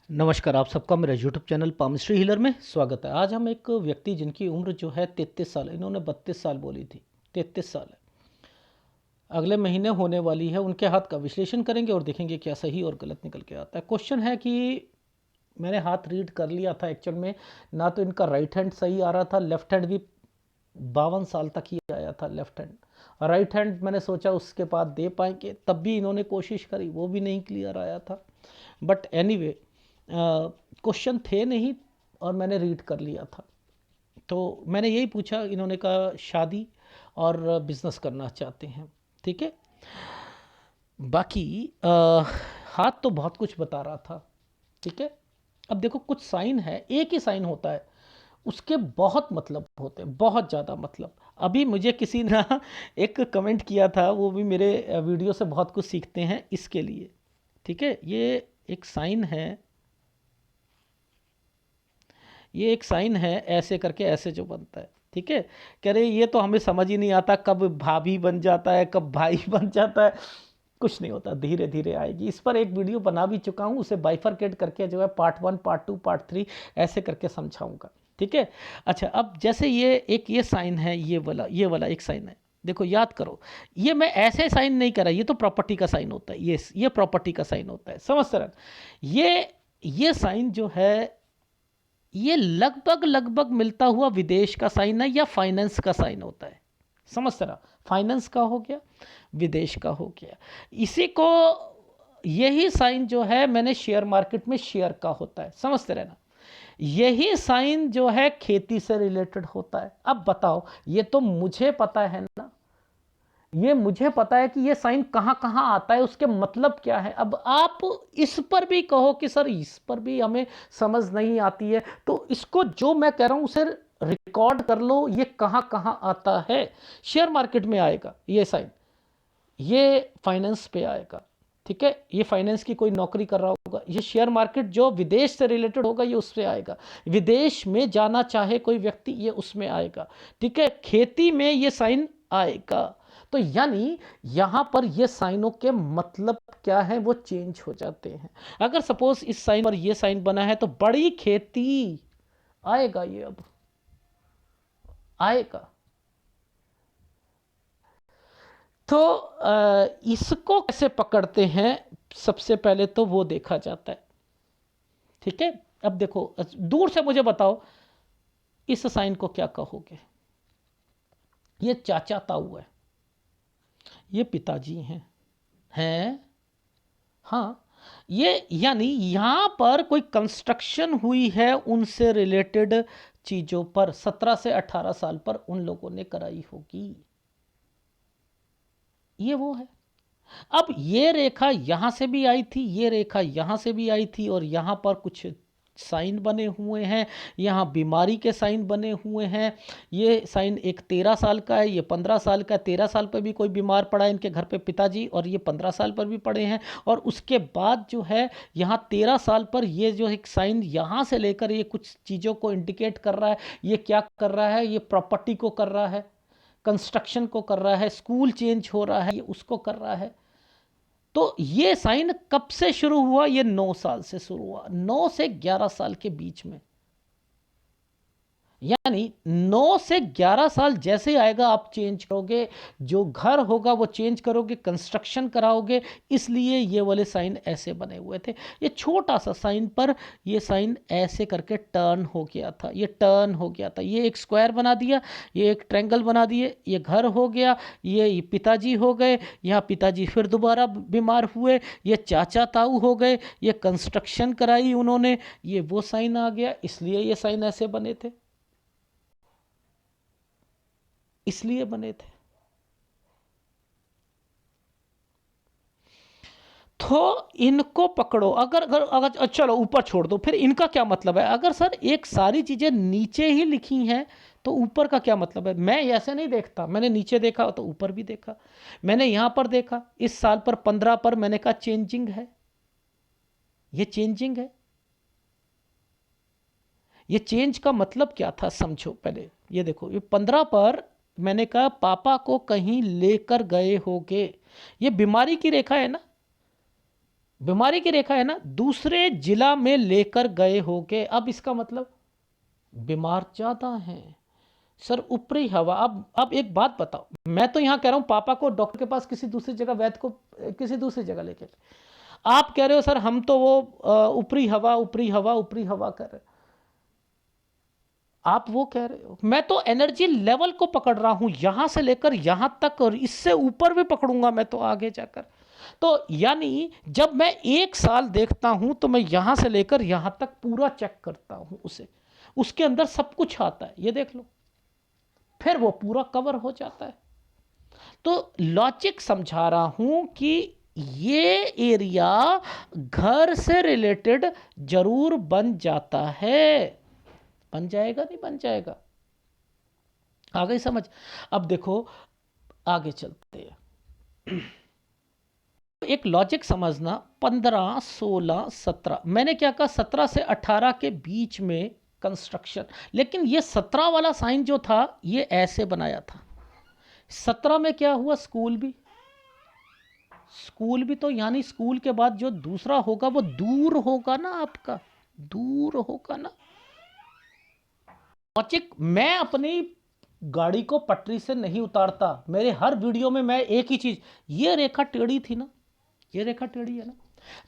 नमस्कार, आप सबका मेरा यूट्यूब चैनल पामिस्ट्री हीलर में स्वागत है। आज हम एक व्यक्ति जिनकी उम्र जो है 33 साल, इन्होंने 32 साल बोली थी, 33 साल है, अगले महीने होने वाली है, उनके हाथ का विश्लेषण करेंगे और देखेंगे क्या सही और गलत निकल के आता है। क्वेश्चन है कि मैंने हाथ रीड कर लिया था एक्चुअल में, ना तो इनका राइट हैंड सही आ रहा था, लेफ्ट हैंड भी 52 साल तक ही आया था लेफ्ट हैंड। राइट हैंड मैंने सोचा उसके बाद दे पाएंगे, तब भी इन्होंने कोशिश करी, वो भी नहीं क्लियर आया था। बट एनीवे क्वेश्चन थे नहीं और मैंने रीड कर लिया था। तो मैंने यही पूछा, इन्होंने कहा शादी और बिजनेस करना चाहते हैं। ठीक है, बाकी हाथ तो बहुत कुछ बता रहा था। ठीक है, अब देखो कुछ साइन है, एक ही साइन होता है, उसके बहुत मतलब होते हैं, बहुत ज़्यादा मतलब। अभी मुझे किसी ने एक कमेंट किया था, वो भी मेरे वीडियो से बहुत कुछ सीखते हैं इसके लिए। ठीक है, एक साइन है, ये एक साइन है, ऐसे करके ऐसे जो बनता है। ठीक है, कह रहे ये तो हमें समझ ही नहीं आता, कब भाभी बन जाता है, कब भाई बन जाता है। कुछ नहीं होता, धीरे धीरे आएगी। इस पर एक वीडियो बना भी चुका हूँ, उसे बाइफरकेट करके जो है पार्ट 1, पार्ट 2, पार्ट 3 ऐसे करके समझाऊंगा। ठीक है, अच्छा, अब जैसे ये साइन है, ये वाला एक साइन है। देखो याद करो, ये मैं ऐसे साइन नहीं कर रहा, ये तो प्रॉपर्टी का साइन होता है, ये प्रॉपर्टी का साइन होता है, समझ रहे हैं? ये साइन जो है, ये लगभग लगभग मिलता हुआ विदेश का साइन है या फाइनेंस का साइन होता है। समझ रहा, फाइनेंस का हो गया, विदेश का हो गया। इसी को, यही साइन जो है मैंने शेयर मार्केट में शेयर का होता है, समझते रहना। यही साइन जो है खेती से रिलेटेड होता है। अब बताओ, ये तो मुझे पता है ना, ये मुझे पता है कि ये साइन कहां कहां आता है, उसके मतलब क्या है। अब आप इस पर भी कहो कि सर इस पर भी हमें समझ नहीं आती है, तो इसको जो मैं कह रहा हूं उसे रिकॉर्ड कर लो, ये कहां कहां आता है। शेयर मार्केट में आएगा ये साइन, ये फाइनेंस पे आएगा। ठीक है, ये फाइनेंस की कोई नौकरी कर रहा होगा। ये शेयर मार्केट जो विदेश से रिलेटेड होगा, ये उससे आएगा। विदेश में जाना चाहे कोई व्यक्ति, ये उसमें आएगा। ठीक है, खेती में ये साइन आएगा। तो यानी यहां पर ये साइनों के मतलब क्या है, वो चेंज हो जाते हैं। अगर सपोज इस साइन पर ये साइन बना है तो बड़ी खेती आएगा, ये अब आएगा। तो इसको कैसे पकड़ते हैं, सबसे पहले तो वो देखा जाता है। ठीक है, अब देखो दूर से मुझे बताओ, इस साइन को क्या कहोगे? ये चाचा ताऊ है, ये पिताजी हैं। हाँ, ये यानी यहां पर कोई कंस्ट्रक्शन हुई है उनसे रिलेटेड चीजों पर, 17 से 18 साल पर उन लोगों ने कराई होगी। ये वो है। अब ये रेखा यहां से भी आई थी, ये रेखा यहां से भी आई थी, और यहां पर कुछ साइन बने हुए हैं, यहाँ बीमारी के साइन बने हुए हैं। ये साइन एक 13 साल का है, ये 15 साल का है। 13 साल पर भी कोई बीमार पड़ा है इनके घर पे पिताजी, और ये 15 साल पर भी पड़े हैं। और उसके बाद जो है यहाँ 13 साल पर ये जो एक साइन यहाँ से लेकर ये कुछ चीज़ों को इंडिकेट कर रहा है। ये क्या कर रहा है? ये प्रॉपर्टी को कर रहा है, कंस्ट्रक्शन को कर रहा है, स्कूल चेंज हो रहा है, ये उसको कर रहा है। तो ये साइन कब से शुरू हुआ? ये 9 साल से शुरू हुआ, 9 से 11 साल के बीच में। यानी 9 से 11 साल जैसे ही आएगा आप चेंज करोगे, जो घर होगा वो चेंज करोगे, कंस्ट्रक्शन कराओगे। इसलिए ये वाले साइन ऐसे बने हुए थे। ये छोटा सा साइन पर ये साइन ऐसे करके टर्न हो गया था, ये टर्न हो गया था। ये एक स्क्वायर बना दिया, ये एक ट्रायंगल बना दिए, ये घर हो गया, ये पिताजी हो गए, यहाँ पिताजी फिर दोबारा बीमार हुए, ये चाचा ताऊ हो गए, ये कंस्ट्रक्शन कराई उन्होंने, ये वो साइन आ गया। इसलिए ये साइन ऐसे बने थे, इसलिए बने थे। तो इनको पकड़ो। अगर अगर अगर चलो ऊपर छोड़ दो, फिर इनका क्या मतलब है? अगर सर एक सारी चीजें नीचे ही लिखी हैं तो ऊपर का क्या मतलब है? मैं ऐसे नहीं देखता, मैंने नीचे देखा तो ऊपर भी देखा, मैंने यहां पर देखा, इस साल पर 15 पर मैंने कहा चेंजिंग है, ये चेंजिंग है। ये चेंज का मतलब क्या था समझो पहले। ये देखो, ये 15 पर मैंने कहा पापा को कहीं लेकर गए होगे, ये बीमारी की रेखा है ना, बीमारी की रेखा है ना, दूसरे जिला में लेकर गए होगे। अब इसका मतलब बीमार ज्यादा हैं सर, ऊपरी हवा। अब एक बात बताओ, मैं तो यहां कह रहा हूं पापा को डॉक्टर के पास किसी दूसरी जगह, वैद्य को किसी दूसरी जगह लेके, आप कह रहे हो सर हम तो वो ऊपरी हवा ऊपरी हवा ऊपरी हवा कर रहे, आप वो कह रहे हो। मैं तो एनर्जी लेवल को पकड़ रहा हूं, यहां से लेकर यहां तक, और इससे ऊपर भी पकड़ूंगा मैं तो आगे जाकर। तो यानी जब मैं 1 साल देखता हूं तो मैं यहां से लेकर यहां तक पूरा चेक करता हूं उसे, उसके अंदर सब कुछ आता है, ये देख लो, फिर वो पूरा कवर हो जाता है। तो लॉजिक समझा रहा हूं कि ये एरिया घर से रिलेटेड जरूर बन जाता है। बन जाएगा नहीं बन जाएगा, आ गई समझ। अब देखो आगे चलते हैं। एक लॉजिक समझना, 15, 16, 17, मैंने क्या कहा 17 से 18 के बीच में कंस्ट्रक्शन, लेकिन ये 17 वाला साइन जो था ये ऐसे बनाया था। 17 में क्या हुआ, स्कूल भी, स्कूल भी, तो यानी स्कूल के बाद जो दूसरा होगा वो दूर होगा ना, आपका दूर होगा ना। लॉजिक, मैं अपनी गाड़ी को पटरी से नहीं उतारता, मेरे हर वीडियो में मैं एक ही चीज, ये रेखा टेढ़ी थी ना, ये रेखा टेढ़ी है ना,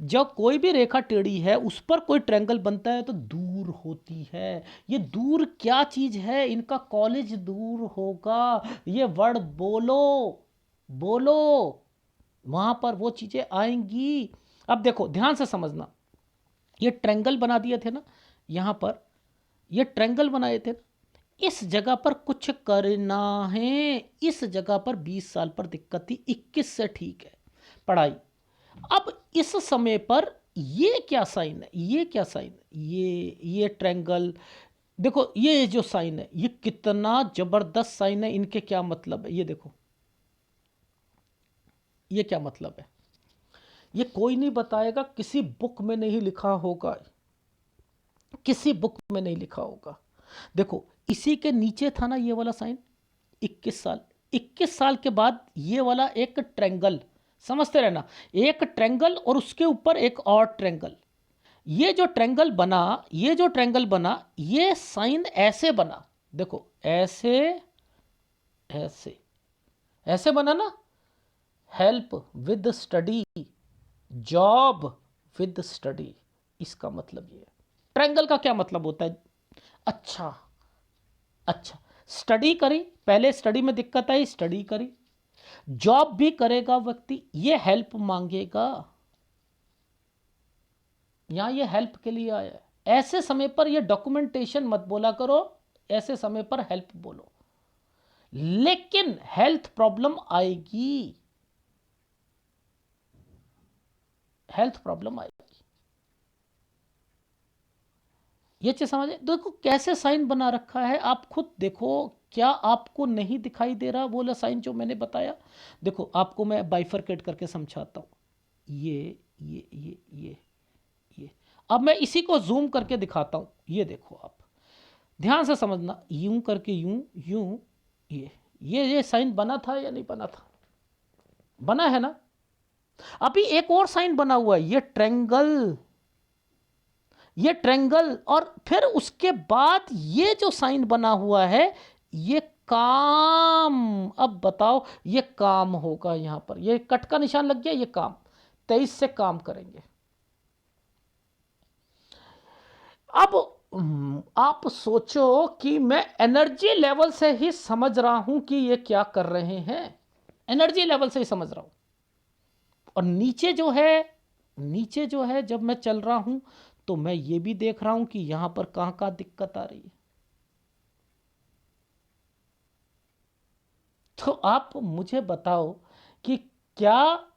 जब कोई भी रेखा टेढ़ी है उस पर कोई ट्रायंगल बनता है तो दूर होती है। ये दूर क्या चीज है, इनका कॉलेज दूर होगा, ये वर्ड बोलो, बोलो, वहां पर वो चीजें आएंगी। अब देखो ध्यान से समझना, ये ट्रायंगल बना दिए थे ना, यहां पर ये ट्रायंगल बनाए थे ना, इस जगह पर कुछ करना है, इस जगह पर 20 साल पर दिक्कत थी, 21 से ठीक है पढ़ाई। अब इस समय पर ये क्या साइन है, ये क्या साइन है, ये ट्रायंगल, देखो ये जो साइन है ये कितना जबरदस्त साइन है, इनके क्या मतलब है ये देखो, ये क्या मतलब है, ये कोई नहीं बताएगा, किसी बुक में नहीं लिखा होगा, किसी बुक में नहीं लिखा होगा। देखो इसी के नीचे था ना ये वाला साइन, 21 साल, 21 साल के बाद ये वाला एक ट्रायंगल, समझते रहना, एक ट्रायंगल और उसके ऊपर एक और ट्रायंगल, ये जो ट्रायंगल बना, ये जो ट्रायंगल बना, ये साइन ऐसे बना, देखो ऐसे, ऐसे, ऐसे बना ना, help with study, job with study, इसका मतलब ये है। ट्रायंगल का क्या मतलब होता है, अच्छा, अच्छा, स्टडी करी, पहले स्टडी में दिक्कत आई, स्टडी करी, जॉब भी करेगा व्यक्ति, ये हेल्प मांगेगा, यहां ये हेल्प के लिए आया है। ऐसे समय पर ये डॉक्यूमेंटेशन मत बोला करो, ऐसे समय पर हेल्प बोलो, लेकिन हेल्थ प्रॉब्लम आएगी, हेल्थ प्रॉब्लम आएगी, ये चीज समझे। देखो कैसे साइन बना रखा है, आप खुद देखो, क्या आपको नहीं दिखाई दे रहा वो वाला साइन जो मैंने बताया। देखो आपको मैं बाइफरकेट करके समझाता हूं, ये अब मैं इसी को जूम करके दिखाता हूं, ये देखो आप ध्यान से समझना, यूं करके, यूं यूं, ये साइन बना था या नहीं बना था, बना है ना। अभी एक और साइन बना हुआ है, ये ट्रायंगल, ये ट्रायंगल, और फिर उसके बाद ये जो साइन बना हुआ है ये काम। अब बताओ ये काम होगा, यहां पर ये कट का निशान लग गया, ये काम, 23 से काम करेंगे। अब आप सोचो कि मैं एनर्जी लेवल से ही समझ रहा हूं कि ये क्या कर रहे हैं, एनर्जी लेवल से ही समझ रहा हूं, और नीचे जो है, नीचे जो है जब मैं चल रहा हूं तो मैं ये भी देख रहा हूं कि यहां पर कहां कहां दिक्कत आ रही है। तो आप मुझे बताओ कि क्या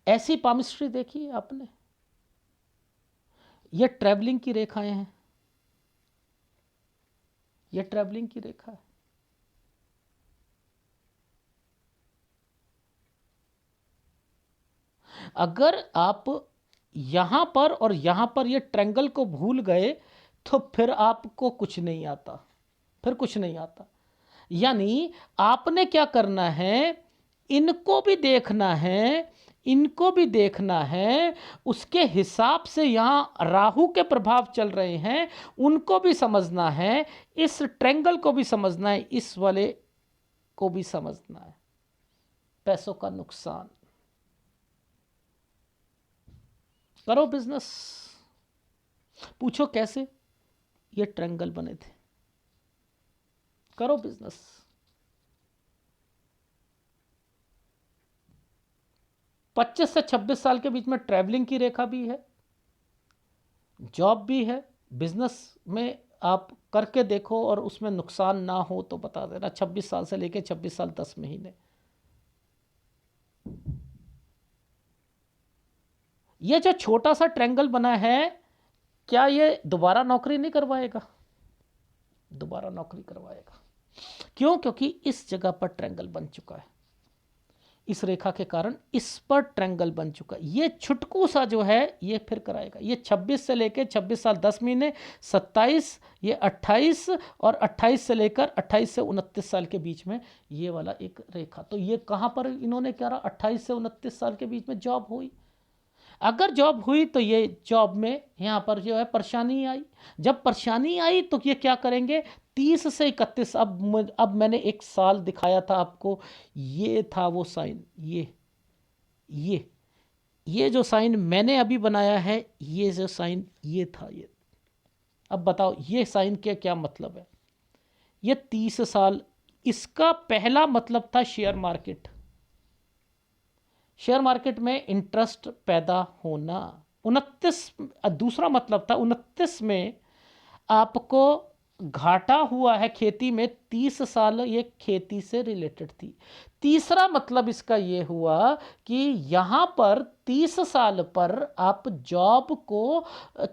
ऐसी पामिस्ट्री देखी है आपने, ये ट्रैवलिंग की रेखाएं हैं, ये ट्रैवलिंग की रेखा है। अगर आप यहां पर और यहां पर ये ट्रायंगल को भूल गए तो फिर आपको कुछ नहीं आता, फिर कुछ नहीं आता। यानी आपने क्या करना है, इनको भी देखना है, इनको भी देखना है, उसके हिसाब से यहाँ राहु के प्रभाव चल रहे हैं, उनको भी समझना है, इस ट्रेंगल को भी समझना है, इस वाले को भी समझना है। पैसों का नुकसान, करो बिजनेस। पूछो कैसे? ये ट्रेंगल बने थे, करो बिजनेस। पच्चीस से 26 साल के बीच में ट्रैवलिंग की रेखा भी है, जॉब भी है, बिजनेस में आप करके देखो और उसमें नुकसान ना हो तो बता देना। 26 साल से लेके 26 साल 10 महीने। ये जो छोटा सा ट्रैंगल बना है, क्या ये दोबारा नौकरी नहीं करवाएगा? दोबारा नौकरी करवाएगा। क्यों? क्योंकि इस जगह पर ट्रैंगल बन चुका है, इस रेखा के कारण इस पर ट्रैंगल बन चुका है। ये छुटकू सा जो है ये फिर कराएगा। ये 26 से लेकर 26 साल 10 महीने, 27, ये 28 और 28 से लेकर 28 से 29 साल के बीच में ये वाला एक रेखा। तो ये कहाँ पर इन्होंने क्या रहा? 28 से 29 साल के बीच में जॉब हुई। अगर जॉब हुई तो ये जॉब में यहाँ पर जो है परेशानी आई। जब परेशानी आई तो ये क्या करेंगे? 30 से 31। अब मैंने एक साल दिखाया था आपको, ये था वो साइन, ये जो साइन मैंने अभी बनाया है, ये जो साइन ये था ये। अब बताओ ये साइन के क्या मतलब है? ये 30 साल, इसका पहला मतलब था शेयर मार्केट। शेयर मार्केट में इंटरेस्ट पैदा होना। 29 दूसरा मतलब था, 29 में आपको घाटा हुआ है खेती में। 30 साल ये खेती से रिलेटेड थी। तीसरा मतलब इसका ये हुआ कि यहाँ पर 30 साल पर आप जॉब को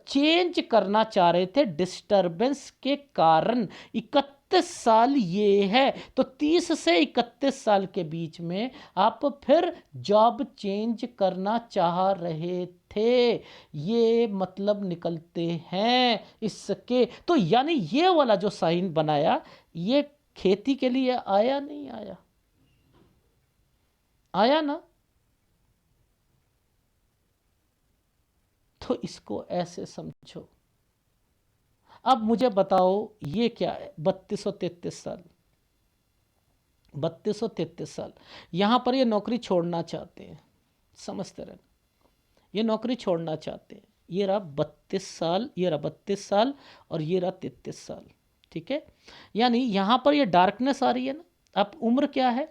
चेंज करना चाह रहे थे डिस्टरबेंस के कारण। 31 साल ये है, तो 30 से 31 साल के बीच में आप फिर जॉब चेंज करना चाह रहे थे। ये मतलब निकलते हैं इसके। तो यानी ये वाला जो साइन बनाया, ये खेती के लिए आया नहीं आया? आया ना? तो इसको ऐसे समझो। अब मुझे बताओ ये क्या है? 3233 साल, 3233 साल यहां पर ये नौकरी छोड़ना चाहते हैं। समझते रहना, ये नौकरी छोड़ना चाहते हैं। ये रहा 32 साल, ये रहा 32 साल और ये रहा 33 साल। ठीक है, यानी यहां पर ये डार्कनेस आ रही है ना। अब उम्र क्या है?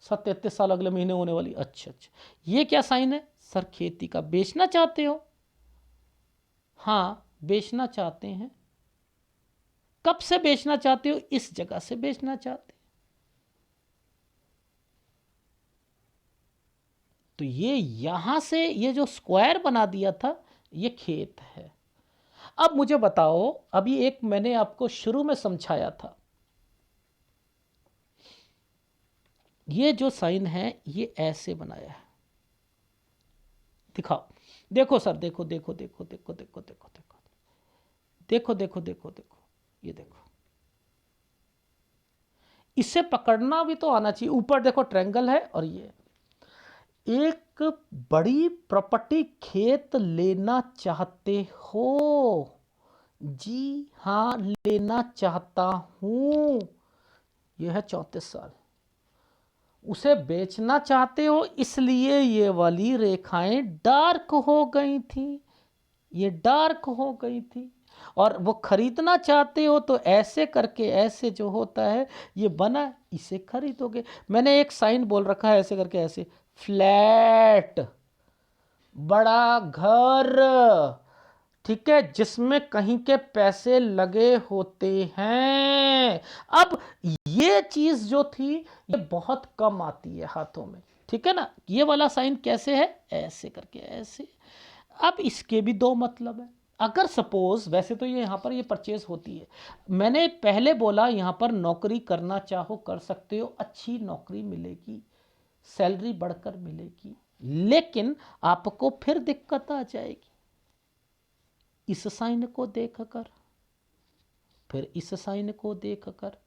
33 साल अगले महीने होने वाली। अच्छा अच्छा, ये क्या साइन है? सर खेती का बेचना चाहते हो? हाँ, बेचना चाहते हैं। कब से बेचना चाहते हो? इस जगह से बेचना चाहते हैं। तो ये यहां से ये जो स्क्वायर बना दिया था, ये खेत है। अब मुझे बताओ, अभी एक मैंने आपको शुरू में समझाया था, ये जो साइन है ये ऐसे बनाया है। दिखाओ, देखो सर, देखो देखो देखो देखो देखो देखो देखो देखो देखो देखो देखो, ये देखो। इसे पकड़ना भी तो आना चाहिए। ऊपर देखो ट्रायंगल है, और ये एक बड़ी प्रॉपर्टी खेत लेना चाहते हो? जी हाँ, लेना चाहता हूं। यह है 34 साल। उसे बेचना चाहते हो, इसलिए ये वाली रेखाएं डार्क हो गई थी, ये डार्क हो गई थी। और वो खरीदना चाहते हो तो ऐसे करके, ऐसे जो होता है ये बना, इसे खरीदोगे। मैंने एक साइन बोल रखा है ऐसे करके, ऐसे फ्लैट, बड़ा घर, ठीक है, जिसमें कहीं के पैसे लगे होते हैं। अब ये चीज जो थी ये बहुत कम आती है हाथों में, ठीक है ना। ये वाला साइन कैसे है? ऐसे करके, ऐसे। अब इसके भी दो मतलब है। अगर सपोज, वैसे तो ये यहाँ पर ये परचेज होती है, मैंने पहले बोला यहाँ पर नौकरी करना चाहो कर सकते हो, अच्छी नौकरी मिलेगी, सैलरी बढ़कर मिलेगी, लेकिन आपको फिर दिक्कत आ जाएगी इस साइन को देखकर, फिर इस साइन को देखकर।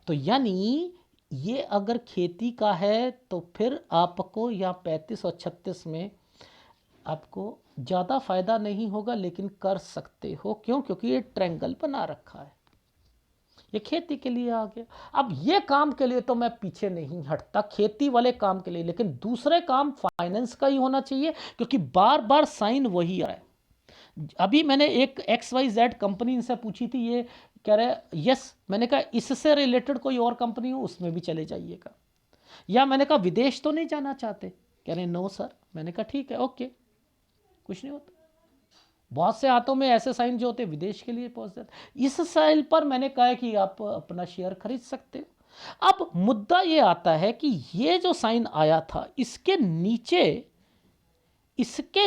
तो यानी ये अगर खेती का है तो फिर आपको या 35 और 36 में आपको ज़्यादा फायदा नहीं होगा, लेकिन कर सकते हो। क्यों? क्योंकि ये ट्रायंगल बना रखा है, ये खेती के लिए आ गया। अब ये काम के लिए तो मैं पीछे नहीं हटता, खेती वाले काम के लिए, लेकिन दूसरे काम फाइनेंस का ही होना चाहिए, क्योंकि बार बार साइन वही आ रहा है। अभी मैंने एक XYZ कंपनी इनसे पूछी थी, ये कह रहे यस, मैंने कहा इससे रिलेटेड कोई और कंपनी हो उसमें भी चले जाइएगा। या मैंने कहा विदेश तो नहीं जाना चाहते, कह रहे नो सर। मैंने कहा ठीक है, ओके, कुछ नहीं होता। बहुत से हाथों में ऐसे साइन जो होते विदेश के लिए पहुंच जाते। इस साइल पर मैंने कहा कि आप अपना शेयर खरीद सकते हो। अब मुद्दा ये आता है कि ये जो साइन आया था इसके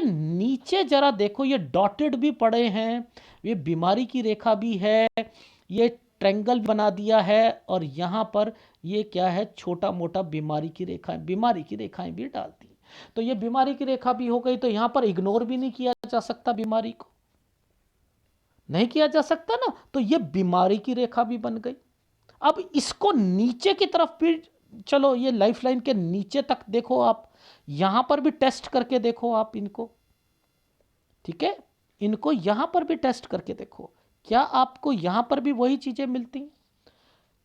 नीचे जरा देखो, ये डॉटेड भी पड़े हैं, ये बीमारी की रेखा भी है, ये ट्रायंगल बना दिया है, और यहाँ पर ये क्या है, छोटा मोटा बीमारी की रेखाएं भी डाल दी। तो ये बीमारी की रेखा भी हो गई, तो यहाँ पर इग्नोर भी नहीं किया जा सकता, बीमारी को नहीं किया जा सकता ना, तो ये बीमारी की रेखा भी बन गई। अब इसको नीचे की तरफ भी चलो, ये लाइफ लाइन के नीचे तक देखो आप, यहां पर भी टेस्ट करके देखो आप इनको, ठीक है, इनको यहां पर भी टेस्ट करके देखो, क्या आपको यहां पर भी वही चीजें मिलती हैं?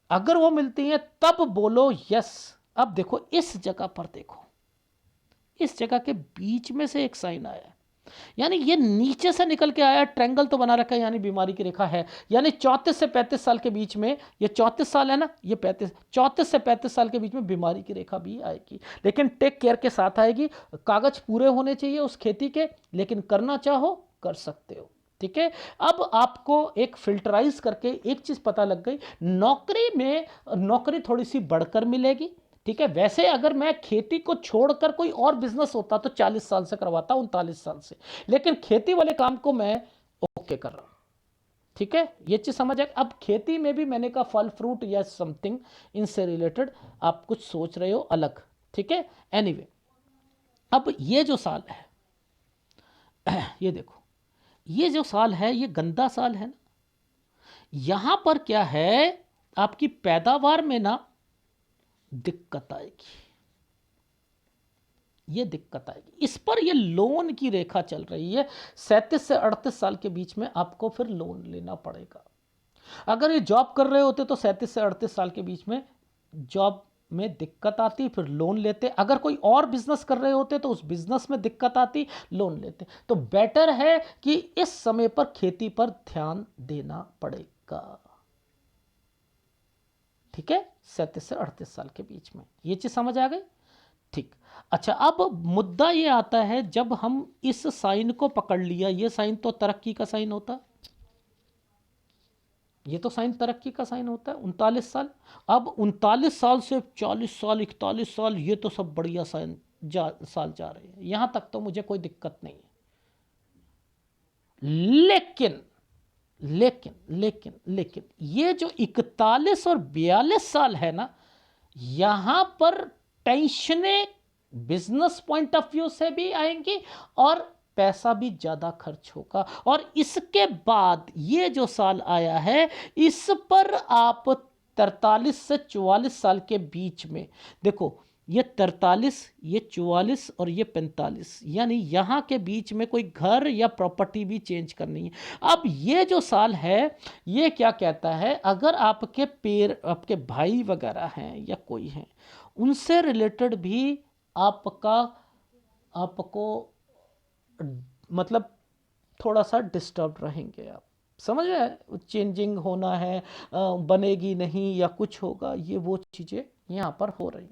अगर वो मिलती हैं तब बोलो यस। अब देखो इस जगह पर देखो, इस जगह के बीच में से एक साइन आया है, यानी ये नीचे से निकल के आया, ट्रायंगल तो बना रखा है, यानी बीमारी की रेखा है। यानी 34 से 35 साल के बीच में, ये 34 साल है ना, ये 34 से 35 साल के बीच में बीमारी की रेखा भी आएगी, लेकिन टेक केयर के साथ आएगी। कागज पूरे होने चाहिए उस खेती के, लेकिन करना चाहो कर सकते हो, ठीक है। अब आपको एक फिल्टराइज करके एक चीज पता लग गई, नौकरी में नौकरी थोड़ी सी बढ़कर मिलेगी, ठीक है। वैसे अगर मैं खेती को छोड़कर कोई और बिजनेस होता तो 40 साल से करवाता, 39 साल से, लेकिन खेती वाले काम को मैं ओके कर रहा हूं, ठीक है। ये चीज समझ आए। अब खेती में भी मैंने कहा फल फ्रूट या समथिंग इनसे रिलेटेड आप कुछ सोच रहे हो अलग, ठीक है। एनीवे, अब ये जो साल है ये देखो, ये जो साल है ये गंदा साल है ना, यहां पर क्या है, आपकी पैदावार में ना दिक्कत आएगी, ये दिक्कत आएगी। इस पर ये लोन की रेखा चल रही है, 37 से 38 साल के बीच में आपको फिर लोन लेना पड़ेगा। अगर ये जॉब कर रहे होते तो 37 से 38 साल के बीच में जॉब में दिक्कत आती, फिर लोन लेते। अगर कोई और बिजनेस कर रहे होते तो उस बिजनेस में दिक्कत आती, लोन लेते। तो बेटर है कि इस समय पर खेती पर ध्यान देना पड़ेगा, ठीक है, 37 से 38 साल के बीच में। ये चीज समझ आ गई, ठीक। अच्छा, अब मुद्दा ये आता है, जब हम इस साइन को पकड़ लिया, ये साइन तो तरक्की का साइन होता है, ये तो साइन तरक्की का साइन होता है, 39 साल। अब 39 साल से 40 साल, 41 साल, ये तो सब बढ़िया साल जा रहे हैं, यहां तक तो मुझे कोई दिक्कत नहीं है। लेकिन लेकिन लेकिन लेकिन ये जो 41 और 42 साल है ना, यहां पर टेंशनें बिजनेस पॉइंट ऑफ व्यू से भी आएंगी, और पैसा भी ज्यादा खर्च होगा। और इसके बाद ये जो साल आया है, इस पर आप 43 से 44 साल के बीच में देखो, ये 43, ये 44 और ये 45, यानी यहां के बीच में कोई घर या प्रॉपर्टी भी चेंज करनी है। अब ये जो साल है, ये क्या कहता है, अगर आपके भाई वगैरह हैं या कोई हैं, उनसे रिलेटेड भी आपका आपको मतलब थोड़ा सा डिस्टर्ब रहेंगे आप, समझ रहे हैं, चेंजिंग होना है, बनेगी नहीं या कुछ होगा, ये वो चीज़ें यहाँ पर हो रही।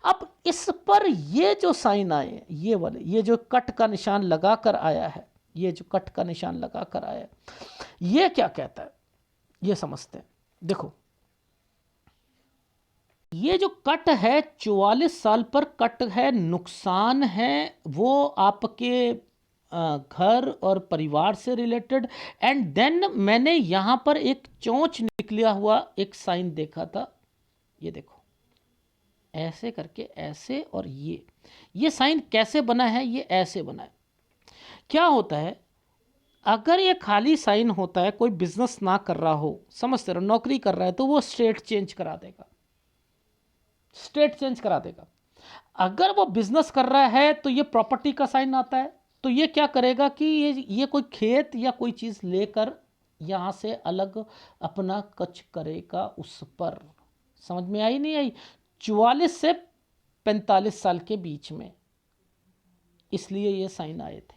अब इस पर ये जो साइन आए, ये वाले, ये जो कट का निशान लगा कर आया है, ये जो कट का निशान लगा कर आया है, ये क्या कहता है, ये समझते हैं। देखो, ये जो कट है 44 साल पर कट है, नुकसान है वो आपके घर और परिवार से रिलेटेड। एंड देन मैंने यहां पर एक चोंच निकला हुआ एक साइन देखा था, ये देखो, ऐसे करके, ऐसे, और ये साइन कैसे बना है, ये ऐसे बना है। क्या होता है, अगर ये खाली साइन होता है, कोई बिजनेस ना कर रहा हो, समझते रहो, नौकरी कर रहा है, तो वो स्टेट चेंज करा देगा, स्टेट चेंज करा देगा। अगर वो बिजनेस कर रहा है तो ये प्रॉपर्टी का साइन आता है, तो ये क्या करेगा कि ये कोई खेत या कोई चीज़ लेकर यहाँ से अलग अपना कच करेगा उस पर। समझ में आई नहीं आई? 44 से 45 साल के बीच में, इसलिए ये साइन आए थे।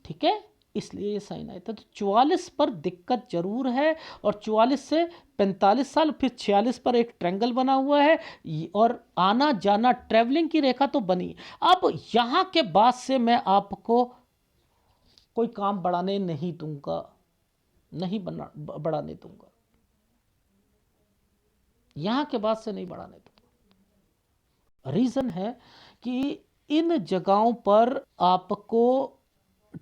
ठीक है, इसलिए ये साइन आए थे। तो 44 पर दिक्कत जरूर है, और 44 से 45 साल, फिर 46 पर एक ट्रायंगल बना हुआ है, और आना जाना ट्रैवलिंग की रेखा तो बनी। अब यहाँ के बाद से मैं आपको कोई काम बढ़ाने नहीं दूंगा, नहीं बढ़ाने दूंगा, यहाँ के बाद से नहीं बढ़ाने दूंगा। रीज़न है कि इन जगहों पर आपको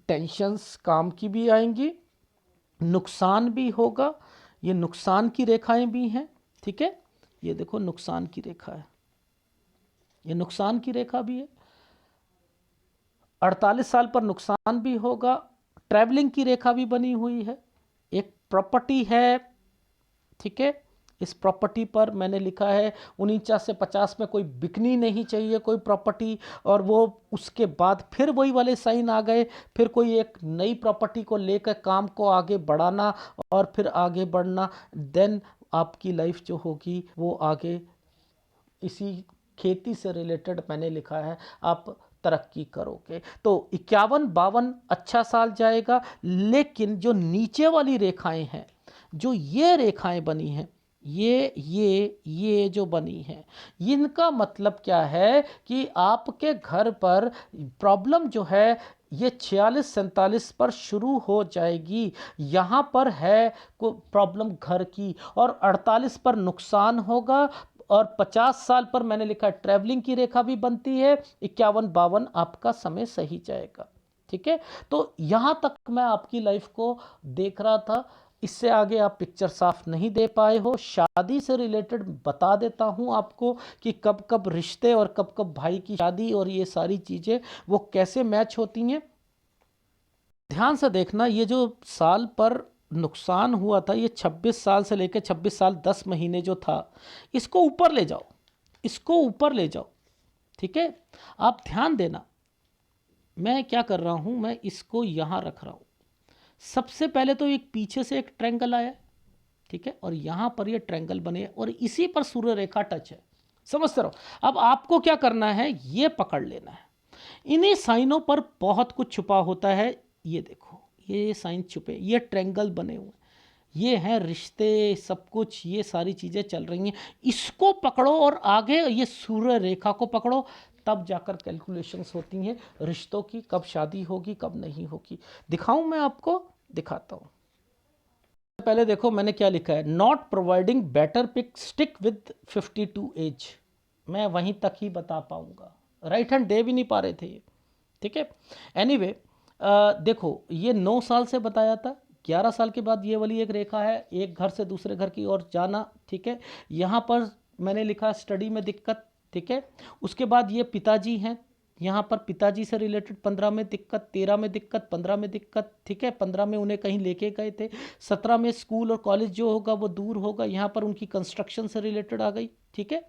टेंशन्स काम की भी आएंगी, नुकसान भी होगा। ये नुकसान की रेखाएं भी हैं। ठीक है, ये देखो नुकसान की रेखा है, ये नुकसान की रेखा भी है। 48 साल पर नुकसान भी होगा। ट्रैवलिंग की रेखा भी बनी हुई है। एक प्रॉपर्टी है, ठीक है, इस प्रॉपर्टी पर मैंने लिखा है 49 से 50 में कोई बिकनी नहीं चाहिए कोई प्रॉपर्टी, और वो उसके बाद फिर वही वाले साइन आ गए, फिर कोई एक नई प्रॉपर्टी को लेकर काम को आगे बढ़ाना और फिर आगे बढ़ना, देन आपकी लाइफ जो होगी वो आगे इसी खेती से रिलेटेड मैंने लिखा है आप तरक्की करोगे। तो 51-52 अच्छा साल जाएगा। लेकिन जो नीचे वाली रेखाएं हैं, जो ये रेखाएं बनी हैं, ये जो बनी है, इनका मतलब क्या है कि आपके घर पर प्रॉब्लम जो है ये 46-47 पर शुरू हो जाएगी। यहाँ पर है को प्रॉब्लम घर की, और 48 पर नुकसान होगा, और 50 साल पर मैंने लिखा ट्रैवलिंग की रेखा भी बनती है। 51-52 आपका समय सही जाएगा। ठीक है, तो यहाँ तक मैं आपकी लाइफ को देख रहा था। इससे आगे आप पिक्चर साफ नहीं दे पाए हो। शादी से रिलेटेड बता देता हूँ आपको कि कब कब रिश्ते और कब कब भाई की शादी और ये सारी चीज़ें वो कैसे मैच होती हैं। ध्यान से देखना, ये जो साल पर नुकसान हुआ था, ये 26 साल से लेकर 26 साल 10 महीने जो था, इसको ऊपर ले जाओ, इसको ऊपर ले जाओ। ठीक है, आप ध्यान देना मैं क्या कर रहा हूँ, मैं इसको यहाँ रख रहा हूँ। सबसे पहले तो एक पीछे से एक ट्रायंगल आया, ठीक है, और यहाँ पर ये ट्रायंगल बने और इसी पर सूर्य रेखा टच है। समझते रहो। अब आपको क्या करना है, ये पकड़ लेना है। इन्हीं साइनों पर बहुत कुछ छुपा होता है। ये देखो, ये साइन छुपे, ये ट्रायंगल बने हुए, ये हैं रिश्ते, सब कुछ, ये सारी चीज़ें चल रही हैं। इसको पकड़ो और आगे ये सूर्य रेखा को पकड़ो, तब जाकर कैलकुलेशंस होती हैं रिश्तों की, कब शादी होगी कब नहीं होगी। दिखाऊं मैं आपको, दिखाता हूँ। पहले देखो मैंने क्या लिखा है, not providing better pick stick with 52 age. मैं वहीं तक ही बता पाऊंगा, राइट हैंड दे भी नहीं पा रहे थे ये। ठीक है, एनीवे देखो ये 9 साल से बताया था, 11 साल के बाद ये वाली एक रेखा है, एक घर से दूसरे घर की ओर जाना। ठीक है, यहाँ पर मैंने लिखा स्टडी में दिक्कत। ठीक है, उसके बाद ये पिताजी हैं, यहाँ पर पिताजी से रिलेटेड 15 में दिक्कत, 13 में दिक्कत, 15 में दिक्कत। ठीक है, 15 में उन्हें कहीं लेके गए थे, 17 में स्कूल और कॉलेज जो होगा वो दूर होगा, यहाँ पर उनकी कंस्ट्रक्शन से रिलेटेड आ गई। ठीक है,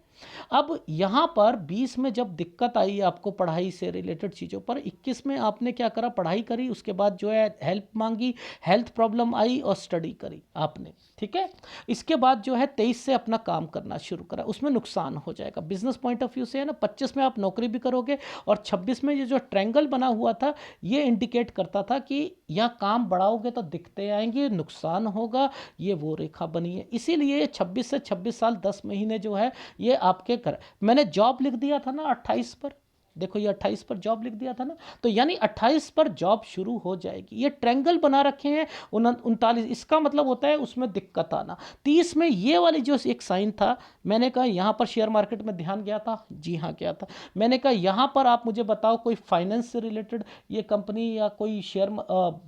अब यहाँ पर 20 में जब दिक्कत आई आपको पढ़ाई से रिलेटेड चीज़ों पर, 21 में आपने क्या करा, पढ़ाई करी, उसके बाद जो है हेल्प मांगी, हेल्थ प्रॉब्लम आई और स्टडी करी आपने। ठीक है, इसके बाद जो है 23 से अपना काम करना शुरू करा, उसमें नुकसान हो जाएगा बिजनेस पॉइंट ऑफ व्यू से, है ना। 25 में आप नौकरी भी करोगे, और 26 में ये जो ट्रायंगल बना हुआ था ये इंडिकेट करता था कि यहाँ काम बढ़ाओगे तो दिक्कतें आएंगी, नुकसान होगा, ये वो रेखा बनी है। इसीलिए 26 से 26 साल 10 महीने जो है ये आपके घर, मैंने जॉब लिख दिया था ना 28 पर, देखो ये 28 पर जॉब लिख दिया था ना, तो यानी 28 पर जॉब शुरू हो जाएगी। ये ट्रायंगल बना रखे हैं 39, इसका मतलब होता है उसमें दिक्कत आना। 30 में ये वाली जो एक साइन था, मैंने कहा यहाँ पर शेयर मार्केट में ध्यान गया था, जी हाँ गया था। मैंने कहा यहाँ पर आप मुझे बताओ कोई फाइनेंस से रिलेटेड ये कंपनी या कोई शेयर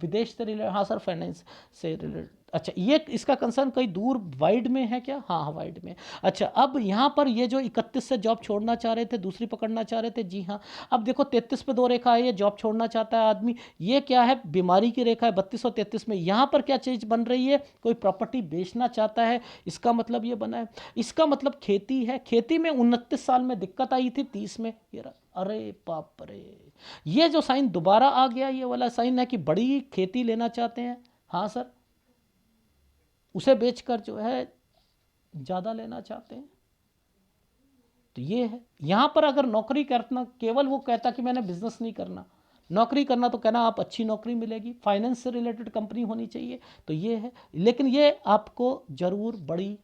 विदेश से रिलेटेड, हाँ सर फाइनेंस से रिलेटेड, अच्छा, ये इसका कंसर्न कहीं दूर वाइड में है क्या? हाँ हाँ, वाइड में। अच्छा, अब यहाँ पर ये जो 31 से जॉब छोड़ना चाह रहे थे, दूसरी पकड़ना चाह रहे थे, जी हाँ। अब देखो 33 पे 2 रेखा है, ये जॉब छोड़ना चाहता है आदमी, ये क्या है, बीमारी की रेखा है 32 और 33 में। यहाँ पर क्या चीज़ बन रही है, कोई प्रॉपर्टी बेचना चाहता है, इसका मतलब ये बना है। इसका मतलब खेती है, खेती में 29 साल में दिक्कत आई थी, 30 में ये रहा। अरे बाप रे, ये जो साइन दोबारा आ गया, ये वाला साइन है कि बड़ी खेती लेना चाहते हैं। हाँ सर, उसे बेचकर जो है ज़्यादा लेना चाहते हैं। तो ये है, यहाँ पर अगर नौकरी करना, केवल वो कहता कि मैंने बिजनेस नहीं करना, नौकरी करना, तो कहना आप अच्छी नौकरी मिलेगी, फाइनेंस से रिलेटेड कंपनी होनी चाहिए, तो ये है। लेकिन ये आपको ज़रूर बड़ी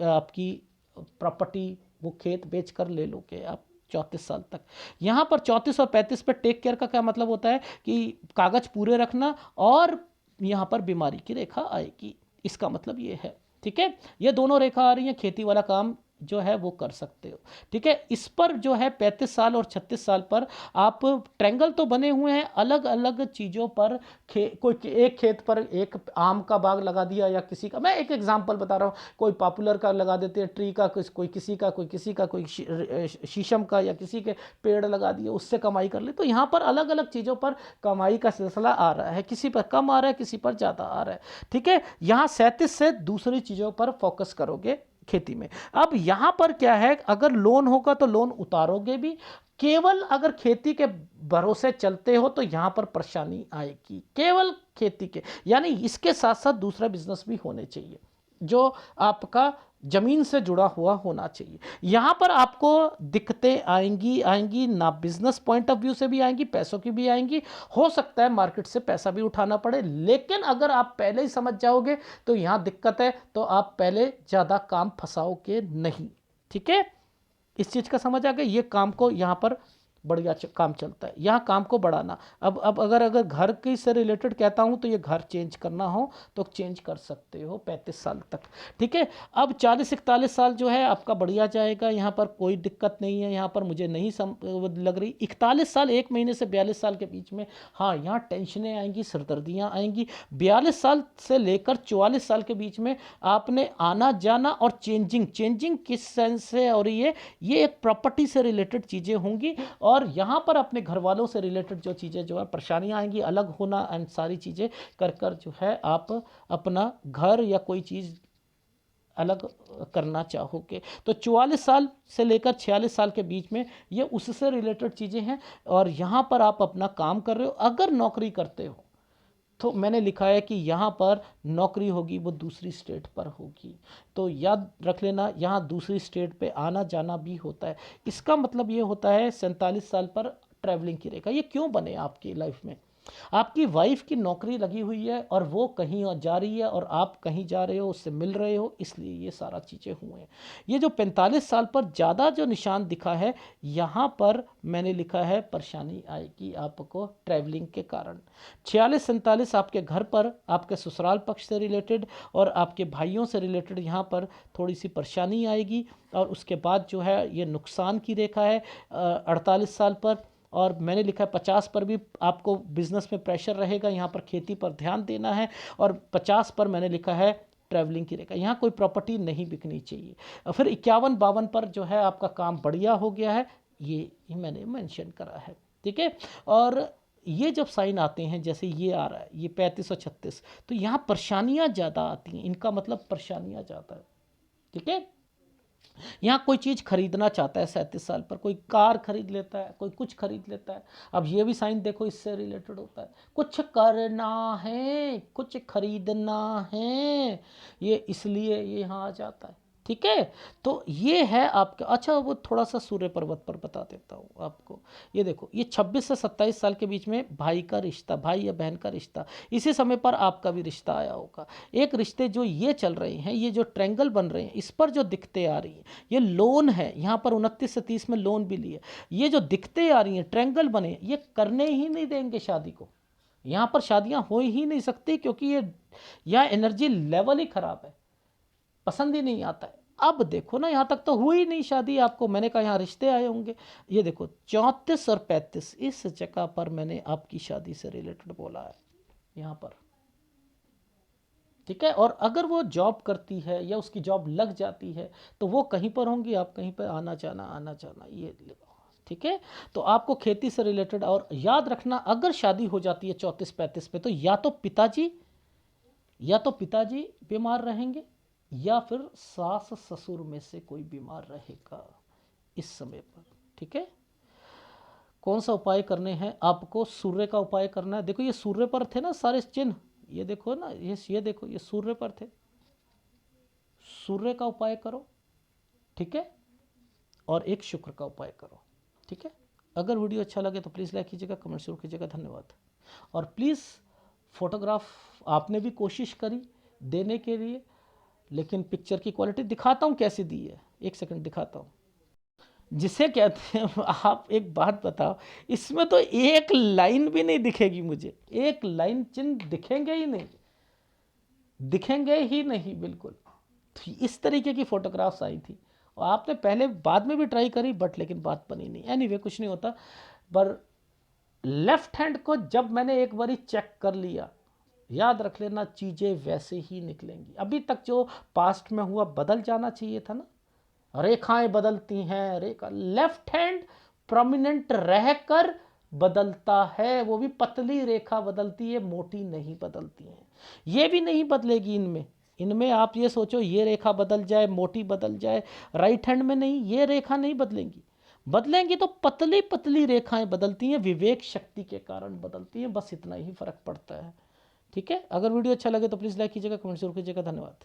आपकी प्रॉपर्टी, वो खेत बेच कर ले लोगे आप 34 साल तक। यहाँ पर 34 और 35 पर टेक केयर का क्या मतलब होता है कि कागज़ पूरे रखना, और यहाँ पर बीमारी की रेखा आएगी, इसका मतलब ये है। ठीक है, ये दोनों रेखा आ रही हैं, खेती वाला काम जो है वो कर सकते हो। ठीक है, इस पर जो है 35 साल और 36 साल पर आप ट्रैंगल तो बने हुए हैं अलग अलग चीज़ों पर। कोई एक खेत पर एक आम का बाग लगा दिया, या किसी का, मैं एक एग्जांपल बता रहा हूँ, कोई पॉपुलर का लगा देते हैं, ट्री का, कोई किसी का, कोई शीशम का, या किसी के पेड़ लगा दिए, उससे कमाई कर ली। तो यहाँ पर अलग अलग चीज़ों पर कमाई का सिलसिला आ रहा है, किसी पर कम आ रहा है, किसी पर ज़्यादा आ रहा है। ठीक है, यहाँ 37 से दूसरी चीज़ों पर फोकस करोगे खेती में। अब यहां पर क्या है, अगर लोन होगा तो लोन उतारोगे भी, केवल अगर खेती के भरोसे चलते हो तो यहां पर परेशानी आएगी, केवल खेती के। यानी इसके साथ साथ दूसरा बिजनेस भी होने चाहिए जो आपका जमीन से जुड़ा हुआ होना चाहिए। यहां पर आपको दिक्कतें आएंगी आएंगी ना, बिजनेस पॉइंट ऑफ व्यू से भी आएंगी, पैसों की भी आएंगी, हो सकता है मार्केट से पैसा भी उठाना पड़े। लेकिन अगर आप पहले ही समझ जाओगे तो यहां दिक्कत है, तो आप पहले ज़्यादा काम फंसाओगे नहीं। ठीक है, इस चीज़ का समझ आ गया, ये काम को यहाँ पर बढ़िया काम चलता है, यहाँ काम को बढ़ाना। अब अगर अगर घर के से रिलेटेड कहता हूँ, तो ये घर चेंज करना हो तो चेंज कर सकते हो 35 साल तक। ठीक है, अब 40-41 साल जो है आपका बढ़िया जाएगा, यहाँ पर कोई दिक्कत नहीं है, यहाँ पर मुझे नहीं लग रही। 41 साल 1 महीने से 42 साल के बीच में, हाँ यहाँ टेंशनें आएंगी, सिरदर्दियाँ आएंगी। 42 साल से लेकर 44 साल के बीच में आपने आना जाना और चेंजिंग, चेंजिंग किस सेंस से हो रही है, ये एक प्रॉपर्टी से रिलेटेड चीज़ें होंगी, और यहाँ पर अपने घर वालों से रिलेटेड जो चीज़ें जो है परेशानियाँ आएंगी, अलग होना एंड सारी चीज़ें कर कर जो है आप अपना घर या कोई चीज़ अलग करना चाहोगे। तो 44 साल से लेकर 46 साल के बीच में ये उससे रिलेटेड चीज़ें हैं, और यहाँ पर आप अपना काम कर रहे हो। अगर नौकरी करते हो तो मैंने लिखा है कि यहाँ पर नौकरी होगी वो दूसरी स्टेट पर होगी, तो याद रख लेना, यहाँ दूसरी स्टेट पे आना जाना भी होता है। इसका मतलब ये होता है 47 साल पर ट्रैवलिंग की रेखा। ये क्यों बने आपकी लाइफ में, आपकी वाइफ की नौकरी लगी हुई है और वो कहीं और जा रही है और आप कहीं जा रहे हो, उससे मिल रहे हो, इसलिए ये सारा चीज़ें हुए हैं। ये जो 45 साल पर ज़्यादा जो निशान दिखा है, यहाँ पर मैंने लिखा है परेशानी आएगी आपको ट्रैवलिंग के कारण। 46-47 आपके घर पर, आपके ससुराल पक्ष से रिलेटेड और आपके भाइयों से रिलेटेड यहाँ पर थोड़ी सी परेशानी आएगी, और उसके बाद जो है ये नुकसान की रेखा है 48 साल पर। और मैंने लिखा है 50 पर भी आपको बिजनेस में प्रेशर रहेगा, यहाँ पर खेती पर ध्यान देना है, और 50 पर मैंने लिखा है ट्रैवलिंग की रेखा, यहाँ कोई प्रॉपर्टी नहीं बिकनी चाहिए। और फिर 51-52 पर जो है आपका काम बढ़िया हो गया है, ये मैंने मेंशन करा है। ठीक है, और ये जब साइन आते हैं, जैसे ये आ रहा है, ये 35 और 36, तो यहाँ परेशानियाँ ज़्यादा आती हैं, इनका मतलब परेशानियाँ ज़्यादा है। ठीक है, यहाँ कोई चीज़ खरीदना चाहता है 37 साल पर, कोई कार खरीद लेता है, कोई कुछ खरीद लेता है। अब ये भी साइन देखो इससे रिलेटेड होता है, कुछ करना है, कुछ खरीदना है, ये इसलिए ये यहाँ आ जाता है। ठीक है, तो ये है आपका। अच्छा, वो थोड़ा सा सूर्य पर्वत पर बता देता हूँ आपको। ये देखो, ये 26 से 27 साल के बीच में भाई का रिश्ता, भाई या बहन का रिश्ता, इसी समय पर आपका भी रिश्ता आया होगा। एक रिश्ते जो ये चल रहे हैं, ये जो ट्रैंगल बन रहे हैं, इस पर जो दिक्कतें आ रही हैं, ये लोन है, यहाँ पर 29 से 30 में लोन भी लिए, ये जो दिक्कतें आ रही हैं, ट्रैंगल बने, ये करने ही नहीं देंगे शादी को। यहाँ पर शादियाँ हो ही नहीं सकती, क्योंकि ये यहाँ एनर्जी लेवल ही खराब है, पसंद ही नहीं आता है। अब देखो ना, यहाँ तक तो हुई नहीं शादी, आपको मैंने कहा यहाँ रिश्ते आए होंगे। ये देखो 34 और 35 इस जगह पर मैंने आपकी शादी से रिलेटेड बोला है यहाँ पर। ठीक है। और अगर वो जॉब करती है या उसकी जॉब लग जाती है तो वो कहीं पर होंगी, आप कहीं पर आना जाना ये, ठीक है। तो आपको खेती से रिलेटेड, और याद रखना अगर शादी हो जाती है 34-35 पे, तो या तो पिताजी बीमार रहेंगे या फिर सास ससुर में से कोई बीमार रहेगा इस समय पर, ठीक है। कौन सा उपाय करने हैं आपको? सूर्य का उपाय करना है। देखो ये सूर्य पर थे ना सारे चिन्ह, ये देखो ना, ये देखो, ये सूर्य पर थे। सूर्य का उपाय करो, ठीक है, और एक शुक्र का उपाय करो, ठीक है। अगर वीडियो अच्छा लगे तो प्लीज़ लाइक कीजिएगा, कमेंट जरूर कीजिएगा। धन्यवाद। और प्लीज़ फोटोग्राफ आपने भी कोशिश करी देने के लिए, लेकिन पिक्चर की क्वालिटी दिखाता हूँ कैसी दी है, एक सेकंड दिखाता हूँ। जिसे कहते हैं आप एक बात बताओ, इसमें तो एक लाइन भी नहीं दिखेगी मुझे, एक लाइन चिन्ह दिखेंगे ही नहीं, दिखेंगे ही नहीं बिल्कुल। तो इस तरीके की फोटोग्राफ्स आई थी, और आपने पहले बाद में भी ट्राई करी बट लेकिन बात बनी नहीं। एनीवे कुछ नहीं होता। पर लेफ्ट हैंड को जब मैंने एक बारी चेक कर लिया, याद रख लेना चीज़ें वैसे ही निकलेंगी। अभी तक जो पास्ट में हुआ बदल जाना चाहिए था ना, रेखाएं बदलती हैं, रेखा लेफ्ट हैंड प्रोमिनेंट रहकर बदलता है, वो भी पतली रेखा बदलती है, मोटी नहीं बदलती है। ये भी नहीं बदलेगी इनमें। इनमें आप ये सोचो ये रेखा बदल जाए, मोटी बदल जाए, राइट हैंड में नहीं, ये रेखा नहीं बदलेंगी। बदलेंगी तो पतली पतली रेखाएं बदलती हैं, विवेक शक्ति के कारण बदलती हैं, बस इतना ही फर्क पड़ता है, ठीक है। अगर वीडियो अच्छा लगे तो प्लीज़ लाइक कीजिएगा, कमेंट जरूर कीजिएगा। धन्यवाद।